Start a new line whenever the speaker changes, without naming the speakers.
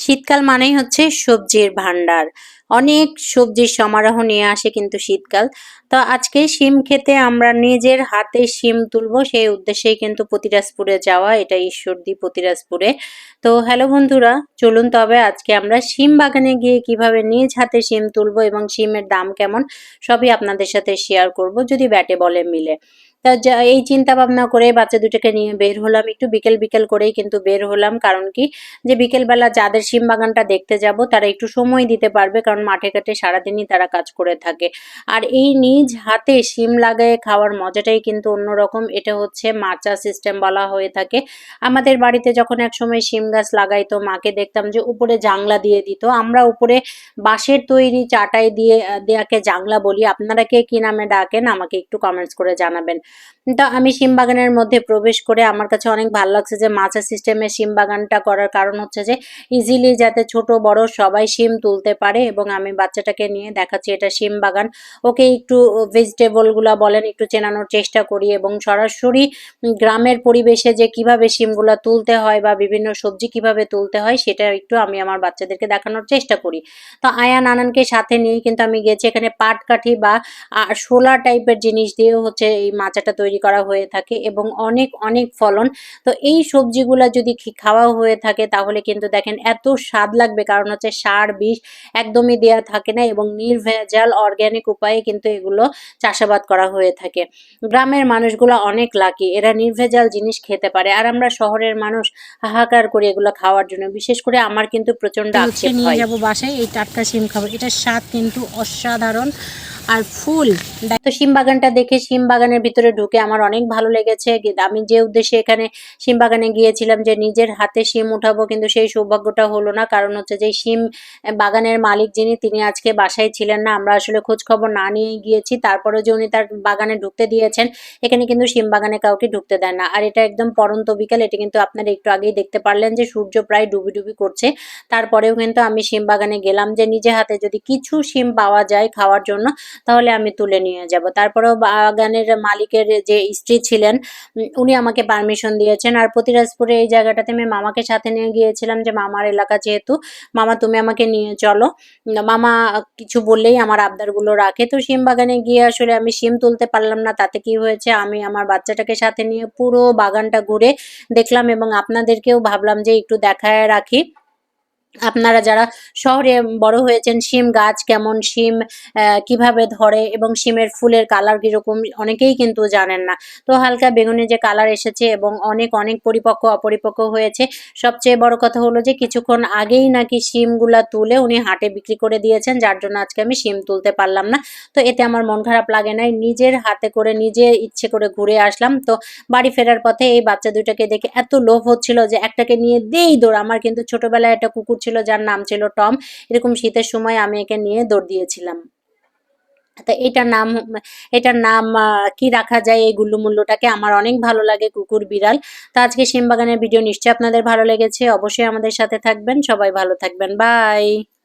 শীতকাল মানেই হচ্ছে সবজির ভান্ডার। অনেক সবজির সমারোহ নিয়ে আসে কিন্তু শীতকাল। তো আজকে শিম খেতে আমরা নিজের হাতে শিম তুলবো সেই উদ্দেশ্যেই কিন্তু পতিরাজপুরে যাওয়া, এটা ঈশ্বরদী পতিরাজপুরে। তো হ্যালো বন্ধুরা, চলুন তবে আজকে আমরা শিম বাগানে গিয়ে কিভাবে নিজ হাতে শিম তুলবো এবং শিমের দাম কেমন সবই আপনাদের সাথে শেয়ার করব, যদি ব্যাটে বলে মিলে। তা এই চিন্তা ভাবনা করে বাচ্চা দুটোকে নিয়ে বের হলাম, একটু বিকেল বিকেল করেই কিন্তু বের হলাম। কারণ কি, যে বিকেলবেলা যাদের শিম বাগানটা দেখতে যাব তারা একটু সময় দিতে পারবে, কারণ মাঠে ঘাটে সারাদিনই তারা কাজ করে থাকে। আর এই নিজ হাতে শিম লাগায়ে খাওয়ার মজাটাই কিন্তু অন্যরকম। এটা হচ্ছে মাচা সিস্টেম বলা হয়ে থাকে। আমাদের বাড়িতে যখন এক সময় শিম গাছ লাগাইতো, মাকে দেখতাম যে উপরে জাংলা দিয়ে দিত। আমরা উপরে বাঁশের তৈরি চাটাই দিয়ে দেয়াকে জাংলা বলি। আপনারা কে কি নামে ডাকেন আমাকে একটু কমেন্টস করে জানাবেন। তো আমি শিম বাগানের মধ্যে প্রবেশ করে আমার কাছে অনেক ভালো লাগছে যে মাচা সিস্টেমে শিম বাগানটা করার কারণ হচ্ছে যে ইজিলি যাতে ছোট বড় সবাই শিম তুলতে পারে। এবং আমি বাচ্চাটাকে নিয়ে দেখাচ্ছি এটা শিম বাগান, ওকে একটু ভেজিটেবলগুলা বলেন একটু চেনানোর চেষ্টা করি এবং সরাসরি গ্রামের পরিবেশে যে কিভাবে শিমগুলা তুলতে হয় বা বিভিন্ন সবজি কিভাবে তুলতে হয় সেটা একটু আমি আমার বাচ্চাদেরকে দেখানোর চেষ্টা করি। তো আয়ান আনানকে সাথে নিয়ে কিন্তু আমি গেছি। এখানে পাটকাঠি বা শোলা টাইপের জিনিস দিয়েও হচ্ছে এই মাচাটা তৈরি করা হয়ে থাকে এবং অনেক অনেক ফলন। তো এই সবজিগুলা যদি খাওয়া হয়ে থাকে তাহলে কিন্তু দেখেন এত স্বাদ লাগবে, কারণ হচ্ছে সার বিষ একদমই দেয়া থাকে না এবং নির্ভেজাল অর্গ্যানিক উপায়ে কিন্তু এগুলো চাষাবাদ করা হয়ে থাকে। গ্রামের মানুষগুলো অনেক লাকি, এরা নির্ভেজাল জিনিস খেতে পারে। আর আমরা শহরের মানুষ হাহাকার করি এগুলো খাওয়ার জন্য। বিশেষ করে আমার কিন্তু প্রচন্ড আক্ষেপ হয়। নিয়ে যাবো বাসায়, এই টাটকা শিম খাবো, এটার স্বাদ কিন্তু অসাধারণ। আর ফুল, তো শিম বাগানটা দেখে শিম বাগানের ভিতরে ঢুকে আমার অনেক ভালো লেগেছে। আমি যে উদ্দেশ্যে এখানে শিম বাগানে গিয়েছিলাম যে নিজের হাতে শিম উঠাবো, কিন্তু সেই সৌভাগ্যটা হলো না। কারণ হচ্ছে যে শিম বাগানের মালিক যিনি, তিনি আজকে বাসায় ছিলেন না। আমরা আসলে খোঁজ খবর না নিয়ে গিয়েছি, তারপরে যে উনি তার বাগানে ঢুকতে দিয়েছেন। এখানে কিন্তু শিম বাগানে কাউকে ঢুকতে দেয় না। আর এটা একদম পড়ন্ত বিকাল, এটা কিন্তু আপনারা একটু আগেই দেখতে পারলেন যে সূর্য প্রায় ডুবি ডুবি করছে। তারপরেও কিন্তু আমি শিম বাগানে গেলাম যে নিজে হাতে যদি কিছু শিম পাওয়া যায় খাওয়ার জন্য তাহলে আমি তুলে নিয়ে যাব। তারপরেও বাগানের মালিকের যে স্ত্রী ছিলেন উনি আমাকে পারমিশন দিয়েছেন। আর পতিরাজপুরে এই জায়গাটাতে আমি মামাকে সাথে নিয়ে গিয়েছিলাম, যে মামার এলাকা যেহেতু, মামা তুমি আমাকে নিয়ে চলো। মামা কিছু বললেই আমার আবদারগুলো রাখে। তো শিম বাগানে গিয়ে আসলে আমি শিম তুলতে পারলাম না, তাতে কি হয়েছে, আমি আমার বাচ্চাটাকে সাথে নিয়ে পুরো বাগানটা ঘুরে দেখলাম এবং আপনাদেরকেও ভাবলাম যে একটু দেখায় রাখি। আপনারা যারা শহরে বড় হয়েছেন, শিম গাছ কেমন, শিম কিভাবে ধরে এবং শিমের ফুলের কালার কিরকম অনেকেই কিন্তু জানেন না। তো হালকা বেগুনি যে কালার এসেছে এবং অনেক অনেক পরিপক্ক অপরিপক্ক হয়েছে। সবচেয়ে বড় কথা হলো যে কিছুক্ষণ আগেই নাকি শিমগুলা তুলে উনি হাটে বিক্রি করে দিয়েছেন, যার জন্য আজকে আমি শিম তুলতে পারলাম না। তো এতে আমার মন খারাপ লাগে নাই, নিজের হাতে করে নিজে ইচ্ছে করে ঘুরে আসলাম। তো বাড়ি ফেরার পথে এই বাচ্চা দুইটাকে দেখে এত লোভ হচ্ছিল যে একটাকে নিয়ে দেই দৌড়। আমার কিন্তু ছোটবেলায় একটা কুকুর ছিল যার নাম ছিল টম। এরকম শীতের সময় আমি একে নিয়ে দৌড় দিয়েছিলাম। তো এটার নাম কি রাখা যায় এই গুল্লুমুল্লুটাকে, আমার অনেক ভালো লাগে, কুকুর বিড়াল। তো আজকে শিম বাগানের ভিডিও নিশ্চয়ই আপনাদের ভালো লেগেছে, অবশ্যই আমাদের সাথে থাকবেন। সবাই ভালো থাকবেন, বাই।